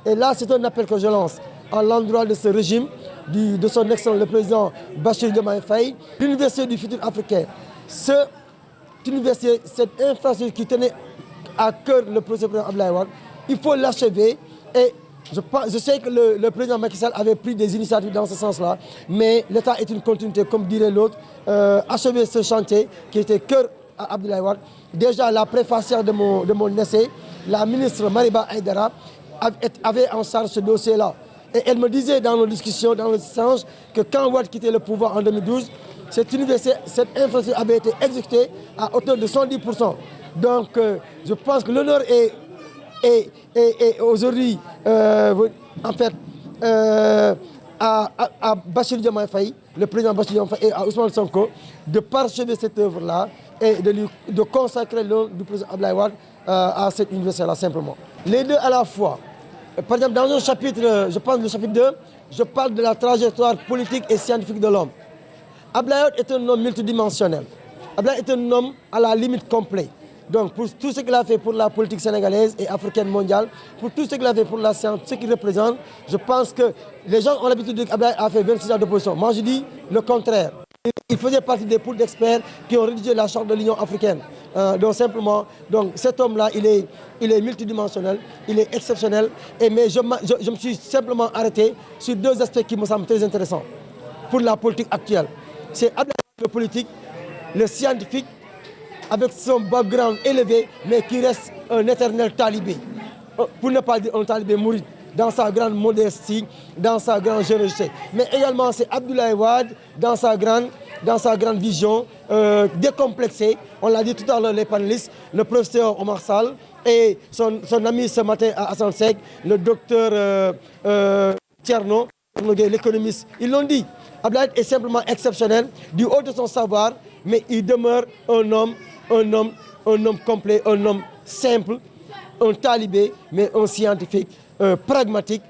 Et là, c'est un appel que je lance à l'endroit de ce régime, de son excellence, le président Bassirou Diomaye Faye. L'Université du futur africain, cette université, cette infrastructure qui tenait à cœur le président Abdoulaye Wade, il faut l'achever. Et je sais que le président Macky Sall avait pris des initiatives dans ce sens-là, mais l'État est une continuité, comme dirait l'autre. Achever ce chantier qui était cœur à Abdoulaye Wade. Déjà, la préfacière de mon essai, la ministre Mariba Aïdara, avait en charge ce dossier-là. Et elle me disait dans nos discussions, dans nos échanges, que quand Wade quittait le pouvoir en 2012, cette infrastructure avait été exécutée à hauteur de 110%. Donc, je pense que l'honneur est aujourd'hui, en fait, à Bassirou Diomaye Faye, le président Bassirou Diomaye Faye, et à Ousmane Sonko, de parachever cette œuvre-là et de consacrer le nom du président Abdoulaye Wade à cette université-là, simplement. Les deux à la fois. Par exemple, dans un chapitre, je pense le chapitre 2, je parle de la trajectoire politique et scientifique de l'homme. Abdoulaye Wade est un homme multidimensionnel. Abdoulaye est un homme à la limite complet. Donc, pour tout ce qu'il a fait pour la politique sénégalaise et africaine mondiale, pour tout ce qu'il a fait pour la science, ce qu'il représente, je pense que les gens ont l'habitude de dire qu'Abdoulaye a fait 26 ans d'opposition. Moi, je dis le contraire. Il faisait partie des poules d'experts qui ont rédigé la charte de l'Union africaine. Donc simplement, cet homme-là, il est multidimensionnel, il est exceptionnel. Mais je me suis simplement arrêté sur deux aspects qui me semblent très intéressants pour la politique actuelle. C'est Abdoulaye, le politique, le scientifique, avec son background élevé, mais qui reste un éternel talibé. Pour ne pas dire un talibé mouride, dans sa grande modestie, dans sa grande générosité. Mais également, c'est Abdoulaye Wade, dans sa grande vision, décomplexée. On l'a dit tout à l'heure, les panélistes, le professeur Omar Sall et son ami ce matin à Hassan Sek, le docteur Thierno, l'économiste. Ils l'ont dit. Abdoulaye est simplement exceptionnel, du haut de son savoir, mais il demeure un homme complet, un homme simple, un talibé, mais un scientifique pragmatique.